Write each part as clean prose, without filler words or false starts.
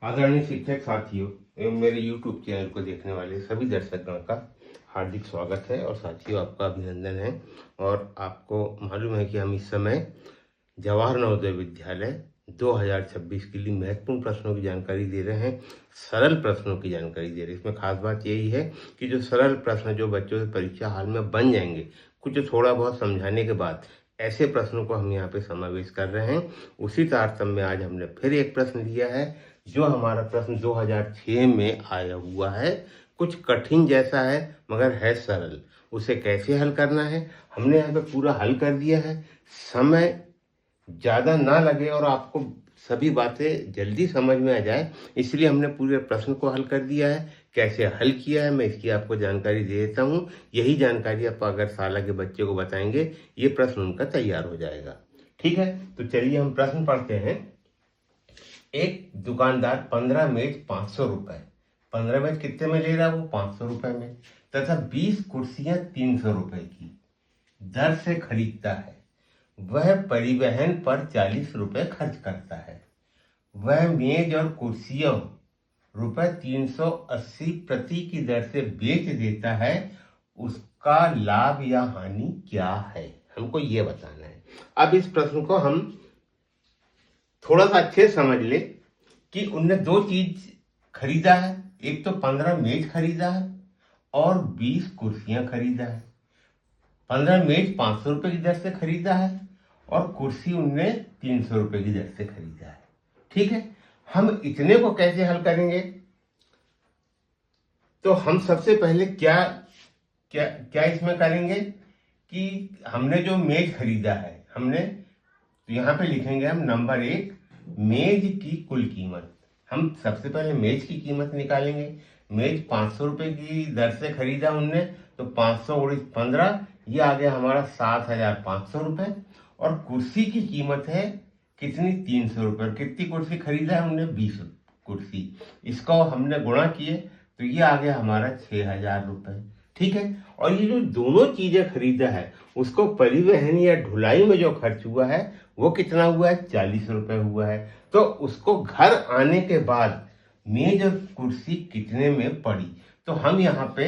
आदरणीय शिक्षक साथियों एवं मेरे YouTube चैनल को देखने वाले सभी दर्शकों का हार्दिक स्वागत है और साथियों आपका अभिनंदन है। और आपको मालूम है कि हम इस समय जवाहर नवोदय विद्यालय 2026 के लिए महत्वपूर्ण प्रश्नों की जानकारी दे रहे हैं, सरल प्रश्नों की जानकारी दे रहे हैं। इसमें खास बात यही है कि जो सरल प्रश्न जो बच्चों से परीक्षा हाल में बन जाएंगे, कुछ थोड़ा बहुत समझाने के बाद ऐसे प्रश्नों को हम यहाँ पे समावेश कर रहे हैं। उसी तारतम्य में आज हमने फिर एक प्रश्न लिया है जो हमारा प्रश्न 2006 में आया हुआ है। कुछ कठिन जैसा है मगर है सरल। उसे कैसे हल करना है हमने यहाँ पे पूरा हल कर दिया है। समय ज़्यादा ना लगे और आपको सभी बातें जल्दी समझ में आ जाए, इसलिए हमने पूरे प्रश्न को हल कर दिया है। कैसे हल किया है मैं इसकी आपको जानकारी दे देता हूँ। यही जानकारी आप अगर साला के बच्चे को बताएंगे ये प्रश्न उनका तैयार हो जाएगा। ठीक है, तो चलिए हम प्रश्न पढ़ते हैं। एक दुकानदार 15 मेज 500 रुपए, 15 मेज कितने में ले रहा है वो 500 रुपए में, तथा 20 कुर्सियां 300 रुपए की दर से खरीदता है। वह परिवहन पर 40 रुपए खर्च करता है। वह मेज और कुर्सियों रुपए 380 प्रति की दर से बेच देता है। उसका लाभ या हानि क्या है, हमको ये बताना है। अब इस प्रश्न को हम थोड़ा सा अच्छे समझ ले कि उनने दो चीज खरीदा है। एक तो 15 मेज खरीदा है और 20 कुर्सियां खरीदा है। 15 मेज 500 रुपए की दर से खरीदा है और कुर्सी उनने 300 रुपए की दर से खरीदा है। ठीक है, हम इतने को कैसे हल करेंगे? तो हम सबसे पहले क्या क्या क्या इसमें करेंगे कि हमने जो मेज खरीदा है हमने, तो यहाँ पे लिखेंगे हम नंबर 1 मेज की कुल कीमत। हम सबसे पहले मेज की कीमत निकालेंगे। मेज 500 रुपए की दर से खरीदा उनने, तो 500 × 15 ये आ गया हमारा 7,500 रुपए। और कुर्सी की कीमत है कितनी 300 रुपए। कितनी कुर्सी खरीदा है उनने 20 कुर्सी। इसको हमने गुणा किए तो ये आ गया हमारा 6,000 रुपए। ठीक है, और ये जो दोनों चीजें खरीदा है उसको परिवहन या ढुलाई में जो खर्च हुआ है वो कितना हुआ है 40 रुपए हुआ है। तो उसको घर आने के बाद मेज और कुर्सी कितने में पड़ी, तो हम यहाँ पे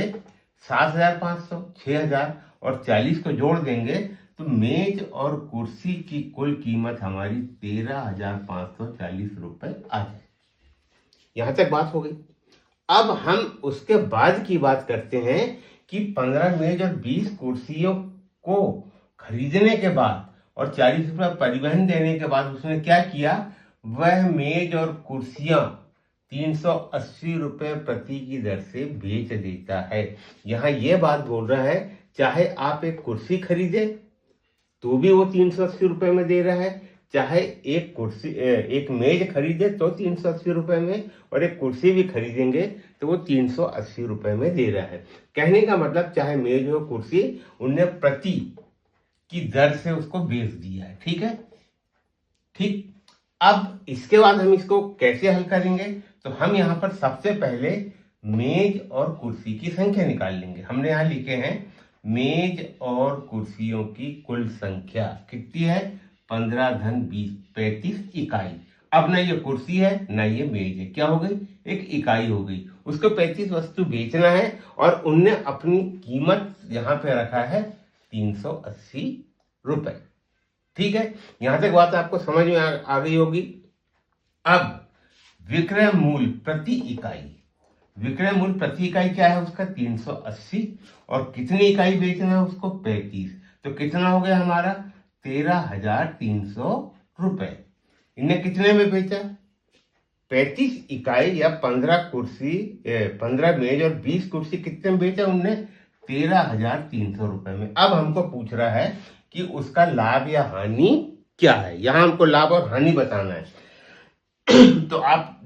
7,500, 6,000 और 40 को जोड़ देंगे तो मेज और कुर्सी की कुल कीमत हमारी 13,540 रुपए आ जाए। यहां तक बात हो गई। अब हम उसके बाद की बात करते हैं कि 15 मेज और 20 कुर्सियों को खरीदने के बाद और 40 रुपए परिवहन देने के बाद उसने क्या किया, वह मेज और कुर्सियां 380 रुपए प्रति की दर से बेच देता है। यहाँ ये बात बोल रहा है चाहे आप एक कुर्सी खरीदे तो भी वो 380 रुपए में दे रहा है, चाहे एक मेज खरीदे तो 380 रुपए में, और एक कुर्सी भी खरीदेंगे तो वो 380 रुपए में दे रहा है। कहने का मतलब चाहे मेज हो कुर्सी उनने प्रति की दर से उसको बेच दिया है। ठीक है, ठीक। अब इसके बाद हम इसको कैसे हल करेंगे, तो हम यहाँ पर सबसे पहले मेज और कुर्सी की संख्या निकाल लेंगे। हमने यहाँ लिखे हैं मेज और कुर्सियों की कुल संख्या कितनी है 15 धन 20 35 इकाई। अब ना ये कुर्सी है ना ये मेज है, क्या हो गई एक इकाई हो गई। उसको 35 वस्तु बेचना है और उनने अपनी कीमत यहाँ पे रखा है 380 रुपए। ठीक है, यहां तक बात आपको समझ में आ गई होगी। अब विक्रय मूल्य प्रति इकाई, विक्रय मूल्य प्रति इकाई क्या है उसका 380, और कितनी इकाई बेचना है उसको 35, तो कितना हो गया हमारा 13,300 रुपए। इन्हें कितने में बेचा 35 इकाई या 15 कुर्सी 15 मेज और 20 कुर्सी कितने में बेचा उनने 13,300 रुपए में। अब हमको पूछ रहा है कि उसका लाभ या हानि क्या है, यहां हमको लाभ और हानि बताना है। तो आप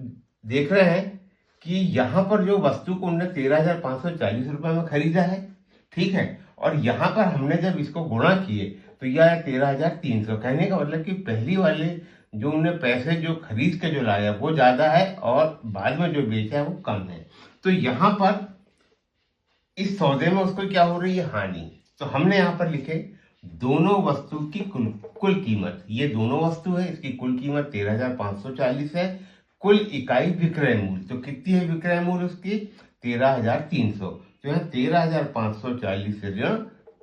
देख रहे हैं कि यहां पर जो वस्तु को उन्होंने 13,540 रुपए में खरीदा है, ठीक है, और यहां पर हमने जब इसको गुणा किए तो यह है 13,300। कहने का मतलब कि पहली वाले जो उन्होंने पैसे जो खरीद के जो लाया वो ज्यादा है और बाद में जो बेचा है वो कम है। तो यहां पर इस सौदे में उसको क्या हो रही है हानि। तो हमने यहां पर लिखे दोनों वस्तु की कुल कीमत, ये दोनों वस्तु है इसकी कुल कीमत 13,540 है, कुल इकाई विक्रय मूल्य, तो कितनी है विक्रय मूल्य उसकी 13,300। तो यहाँ 13,540 से जो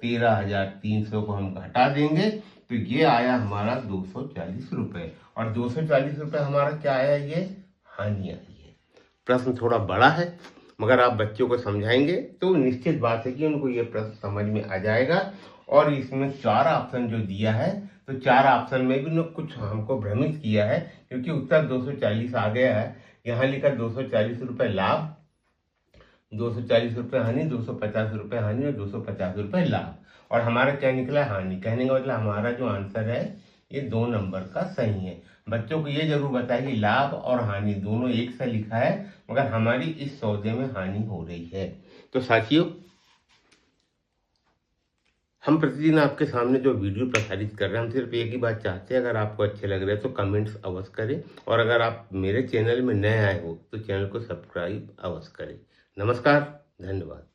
13,300 को हम घटा देंगे तो ये आया हमारा 240 रुपये। और 240 रुपये हमारा क्या आया, ये हानि आई है। प्रश्न थोड़ा बड़ा है, मगर आप बच्चों को समझाएंगे तो निश्चित बात है कि उनको ये प्रश्न समझ में आ जाएगा। और इसमें 4 ऑप्शन जो दिया है, तो 4 ऑप्शन में भी कुछ हमको भ्रमित किया है, क्योंकि उत्तर 240 आ गया है। यहाँ लिखा 240 रुपये लाभ, 240 रुपये हानि, 250 रुपये हानि और 250 रुपये लाभ। और हमारा क्या निकला, हानि। कहने का मतलब हमारा जो आंसर है ये 2 नंबर का सही है। बच्चों को ये जरूर बताइए कि लाभ और हानि दोनों एक सा लिखा है, मगर हमारी इस सौदे में हानि हो रही है। तो साथियों, हम प्रतिदिन आपके सामने जो वीडियो प्रसारित कर रहे हैं, हम सिर्फ एक ही बात चाहते हैं, अगर आपको अच्छे लग रहे हैं तो कमेंट्स अवश्य करें। और अगर आप मेरे चैनल में नए आए हो तो चैनल को सब्सक्राइब अवश्य करें। नमस्कार, धन्यवाद।